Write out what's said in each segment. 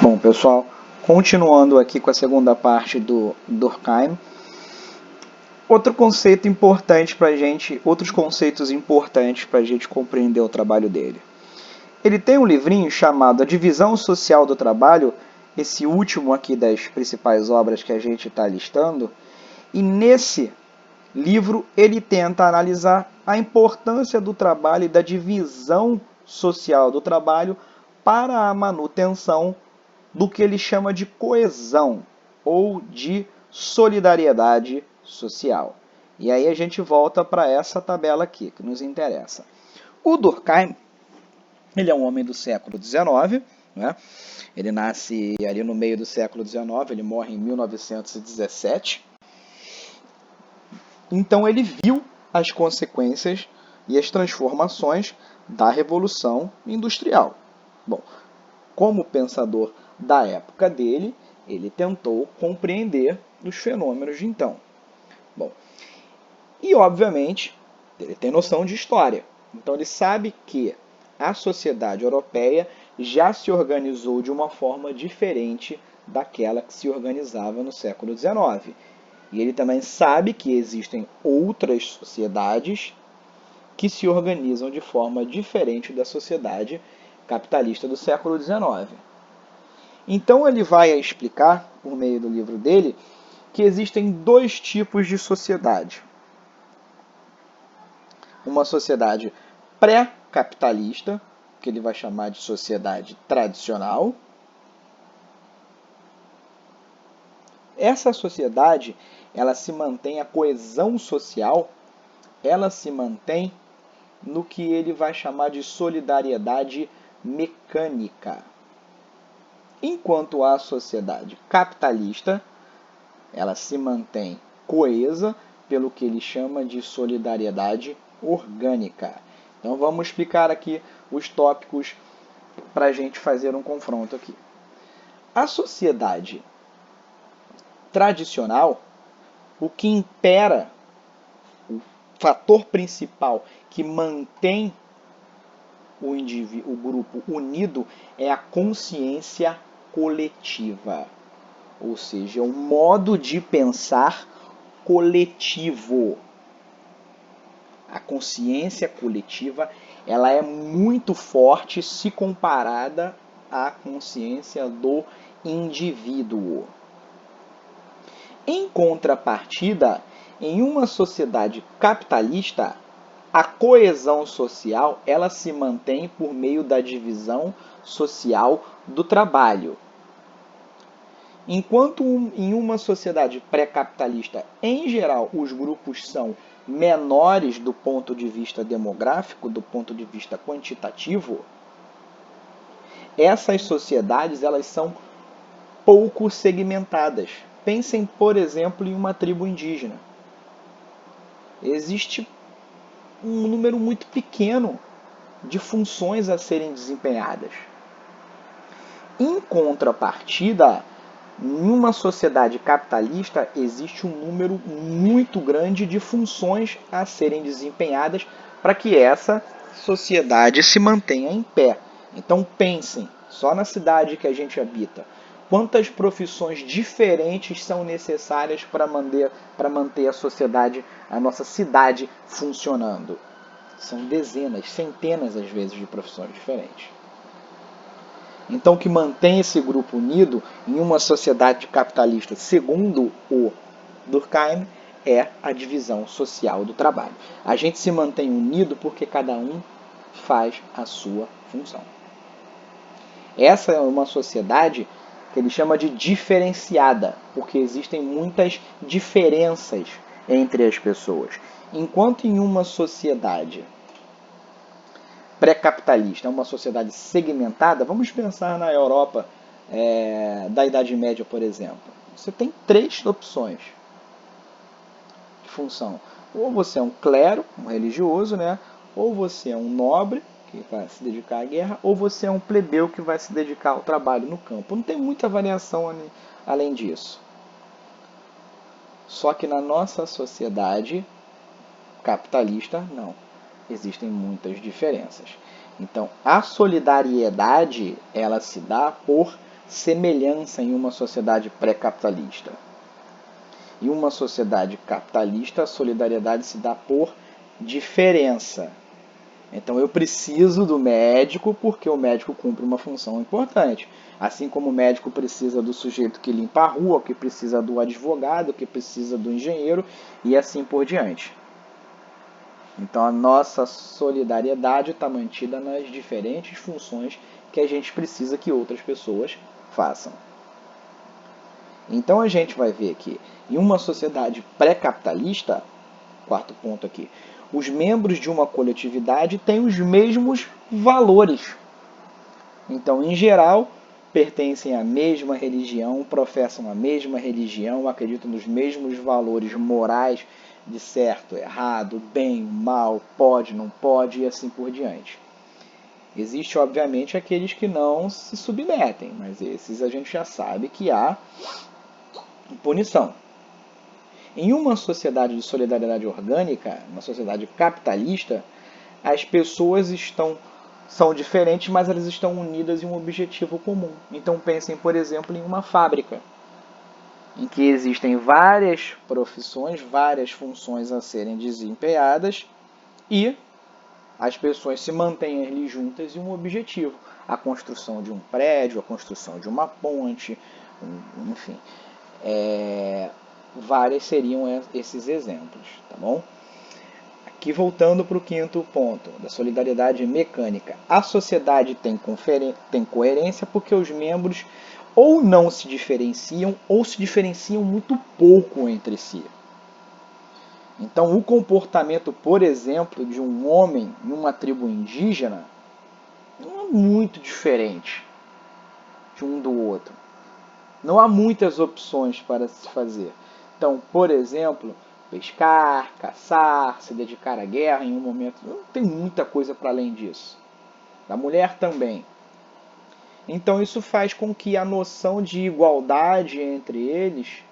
Bom, pessoal, continuando aqui com a segunda parte do Durkheim, outros conceitos importantes para a gente compreender o trabalho dele. Ele tem um livrinho chamado A Divisão Social do Trabalho, esse último aqui das principais obras que a gente está listando, e nesse livro ele tenta analisar a importância do trabalho e da divisão social do trabalho para a manutenção do que ele chama de coesão ou de solidariedade social. E aí a gente volta para essa tabela aqui, que nos interessa. O Durkheim, ele é um homem do século XIX, né? Ele nasce ali no meio do século XIX, ele morre em 1917. Então ele viu as consequências e as transformações da Revolução Industrial. Bom, como pensador da época dele, ele tentou compreender os fenômenos de então. Bom, e obviamente ele tem noção de história. Então ele sabe que a sociedade europeia já se organizou de uma forma diferente daquela que se organizava no século XIX. E ele também sabe que existem outras sociedades que se organizam de forma diferente da sociedade capitalista do século XIX. Então ele vai explicar, por meio do livro dele, que existem dois tipos de sociedade. Uma sociedade pré-capitalista, que ele vai chamar de sociedade tradicional. Essa sociedade, ela se mantém, a coesão social, ela se mantém no que ele vai chamar de solidariedade mecânica. Enquanto a sociedade capitalista, ela se mantém coesa pelo que ele chama de solidariedade orgânica. Então vamos explicar aqui os tópicos para a gente fazer um confronto aqui. A sociedade tradicional, o que impera, o fator principal que mantém o grupo unido é a consciência coletiva, ou seja, um modo de pensar coletivo. A consciência coletiva, ela é muito forte se comparada à consciência do indivíduo. Em contrapartida, em uma sociedade capitalista, a coesão social, ela se mantém por meio da divisão social do trabalho. Enquanto em uma sociedade pré-capitalista, em geral, os grupos são menores do ponto de vista demográfico, do ponto de vista quantitativo, essas sociedades elas são pouco segmentadas. Pensem, por exemplo, em uma tribo indígena. Existe um número muito pequeno de funções a serem desempenhadas. Em contrapartida, em uma sociedade capitalista, existe um número muito grande de funções a serem desempenhadas para que essa sociedade se mantenha em pé. Então pensem, só na cidade que a gente habita, quantas profissões diferentes são necessárias para manter a sociedade, a nossa cidade funcionando. São dezenas, centenas às vezes de profissões diferentes. Então, o que mantém esse grupo unido em uma sociedade capitalista, segundo o Durkheim, é a divisão social do trabalho. A gente se mantém unido porque cada um faz a sua função. Essa é uma sociedade que ele chama de diferenciada, porque existem muitas diferenças entre as pessoas. Enquanto em uma sociedade pré-capitalista, uma sociedade segmentada, vamos pensar na Europa da Idade Média, por exemplo. Você tem três opções de função. Ou você é um clero, um religioso, né? Ou você é um nobre, que vai se dedicar à guerra, ou você é um plebeu que vai se dedicar ao trabalho no campo. Não tem muita variação além disso. Só que na nossa sociedade capitalista, não. Existem muitas diferenças. Então, a solidariedade, ela se dá por semelhança em uma sociedade pré-capitalista. Em uma sociedade capitalista, a solidariedade se dá por diferença. Então eu preciso do médico porque o médico cumpre uma função importante. Assim como o médico precisa do sujeito que limpa a rua, que precisa do advogado, que precisa do engenheiro e assim por diante. Então a nossa solidariedade está mantida nas diferentes funções que a gente precisa que outras pessoas façam. Então a gente vai ver que em uma sociedade pré-capitalista, quarto ponto aqui, os membros de uma coletividade têm os mesmos valores. Então, em geral, pertencem à mesma religião, professam a mesma religião, acreditam nos mesmos valores morais de certo, errado, bem, mal, pode, não pode e assim por diante. Existe, obviamente, aqueles que não se submetem, mas esses a gente já sabe que há punição. Em uma sociedade de solidariedade orgânica, uma sociedade capitalista, as pessoas são diferentes, mas elas estão unidas em um objetivo comum. Então pensem, por exemplo, em uma fábrica, em que existem várias profissões, várias funções a serem desempenhadas e as pessoas se mantêm ali juntas em um objetivo. A construção de um prédio, a construção de uma ponte, enfim. Várias seriam esses exemplos, tá bom? Aqui voltando para o quinto ponto, da solidariedade mecânica. A sociedade tem coerência porque os membros ou não se diferenciam ou se diferenciam muito pouco entre si. Então, o comportamento, por exemplo, de um homem em uma tribo indígena não é muito diferente de um do outro. Não há muitas opções para se fazer. Então, por exemplo, pescar, caçar, se dedicar à guerra em um momento. Não tem muita coisa para além disso. Da mulher também. Então isso faz com que a noção de igualdade entre eles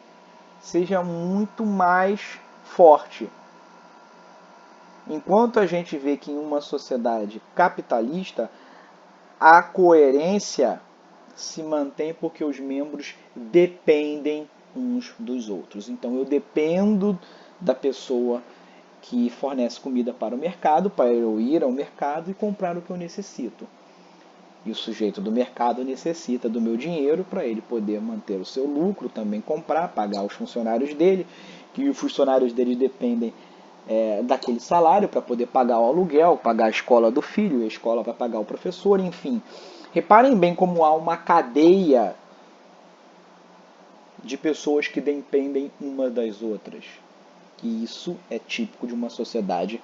seja muito mais forte. Enquanto a gente vê que em uma sociedade capitalista a coerência se mantém porque os membros dependem uns dos outros. Então eu dependo da pessoa que fornece comida para o mercado, para eu ir ao mercado e comprar o que eu necessito. E o sujeito do mercado necessita do meu dinheiro para ele poder manter o seu lucro, também comprar, pagar os funcionários dele, que os funcionários dele dependem daquele salário para poder pagar o aluguel, pagar a escola do filho, a escola para pagar o professor, enfim. Reparem bem como há uma cadeia de pessoas que dependem uma das outras. E isso é típico de uma sociedade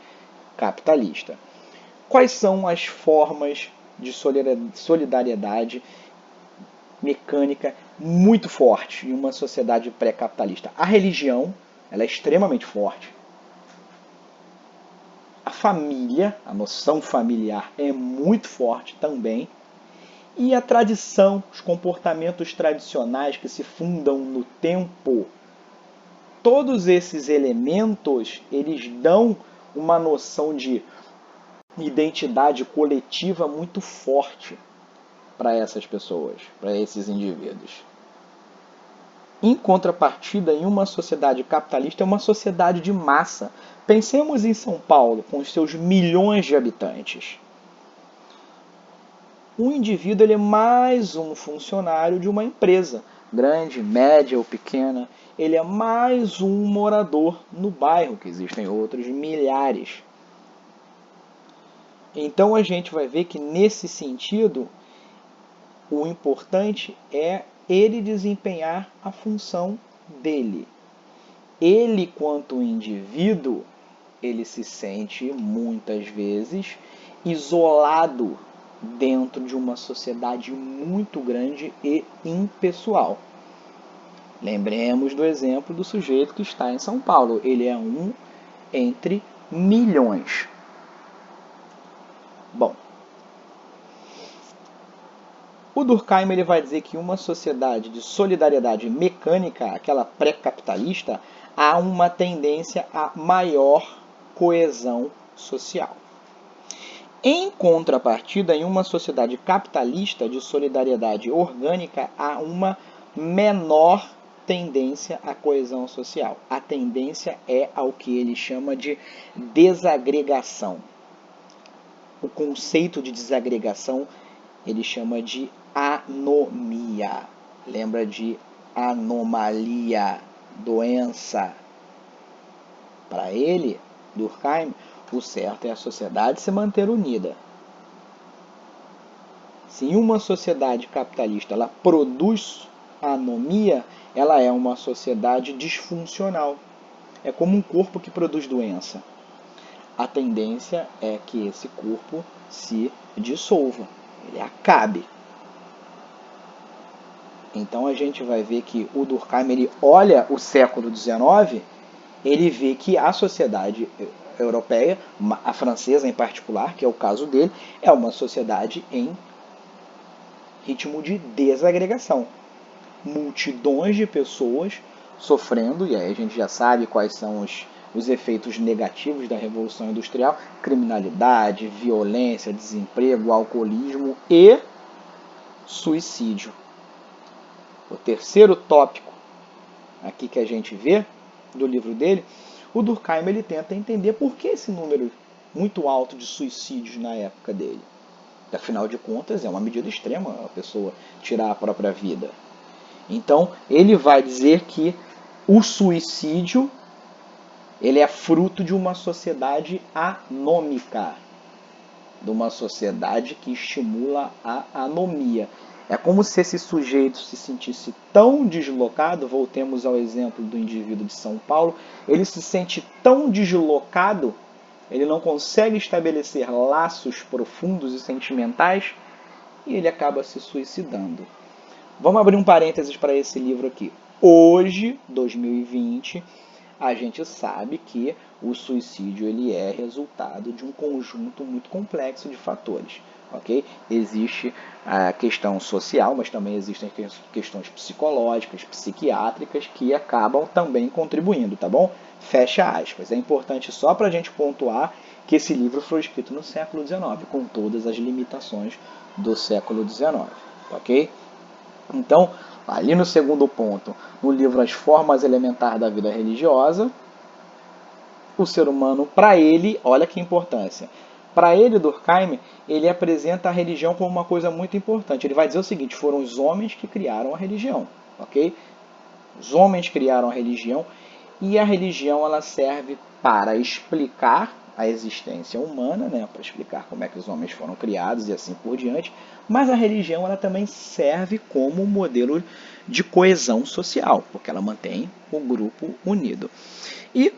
capitalista. Quais são as formas de solidariedade mecânica muito forte em uma sociedade pré-capitalista? A religião, ela é extremamente forte. A família, a noção familiar é muito forte também. E a tradição, os comportamentos tradicionais que se fundam no tempo, todos esses elementos, eles dão uma noção de identidade coletiva muito forte para essas pessoas, para esses indivíduos. Em contrapartida, em uma sociedade capitalista, é uma sociedade de massa. Pensemos em São Paulo, com os seus milhões de habitantes. O indivíduo ele é mais um funcionário de uma empresa, grande, média ou pequena. Ele é mais um morador no bairro, que existem outros milhares. Então a gente vai ver que nesse sentido, o importante é ele desempenhar a função dele. Ele, quanto indivíduo, ele se sente muitas vezes isolado dentro de uma sociedade muito grande e impessoal. Lembremos do exemplo do sujeito que está em São Paulo. Ele é um entre milhões. Bom, o Durkheim ele vai dizer que uma sociedade de solidariedade mecânica, aquela pré-capitalista, há uma tendência a maior coesão social. Em contrapartida, em uma sociedade capitalista de solidariedade orgânica, há uma menor tendência à coesão social. A tendência é ao que ele chama de desagregação. O conceito de desagregação ele chama de anomia. Lembra de anomalia, doença? Para ele, Durkheim, o certo é a sociedade se manter unida. Se em uma sociedade capitalista ela produz anomia, ela é uma sociedade disfuncional. É como um corpo que produz doença. A tendência é que esse corpo se dissolva, ele acabe. Então a gente vai ver que o Durkheim ele olha o século XIX, ele vê que a sociedade europeia, a francesa em particular, que é o caso dele, é uma sociedade em ritmo de desagregação. Multidões de pessoas sofrendo, e aí a gente já sabe quais são os efeitos negativos da Revolução Industrial: criminalidade, violência, desemprego, alcoolismo e suicídio. O terceiro tópico aqui que a gente vê do livro dele, o Durkheim ele tenta entender por que esse número muito alto de suicídios na época dele. Afinal de contas, é uma medida extrema a pessoa tirar a própria vida. Então, ele vai dizer que o suicídio ele é fruto de uma sociedade anômica, de uma sociedade que estimula a anomia. É como se esse sujeito se sentisse tão deslocado, voltemos ao exemplo do indivíduo de São Paulo, ele se sente tão deslocado, ele não consegue estabelecer laços profundos e sentimentais, e ele acaba se suicidando. Vamos abrir um parênteses para esse livro aqui. Hoje, 2020, a gente sabe que o suicídio ele é resultado de um conjunto muito complexo de fatores. Okay? Existe a questão social, mas também existem questões psicológicas, psiquiátricas, que acabam também contribuindo, tá bom? Fecha aspas. É importante só para a gente pontuar que esse livro foi escrito no século XIX, com todas as limitações do século XIX, ok? Então, ali no segundo ponto, no livro As Formas Elementares da Vida Religiosa, o ser humano, para ele, olha que importância, para ele, Durkheim, ele apresenta a religião como uma coisa muito importante. Ele vai dizer o seguinte: foram os homens que criaram a religião, ok? Os homens criaram a religião e a religião ela serve para explicar a existência humana, né, para explicar como é que os homens foram criados e assim por diante, mas a religião ela também serve como modelo de coesão social, porque ela mantém o grupo unido. E,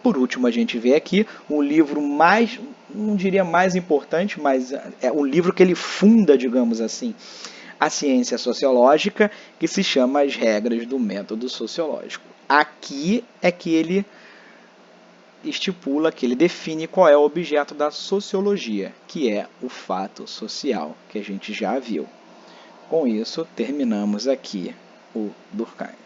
por último, a gente vê aqui o livro mais, não diria mais importante, mas é um livro que ele funda, digamos assim, a ciência sociológica, que se chama As Regras do Método Sociológico. Aqui é que ele estipula, que ele define qual é o objeto da sociologia, que é o fato social, que a gente já viu. Com isso, terminamos aqui o Durkheim.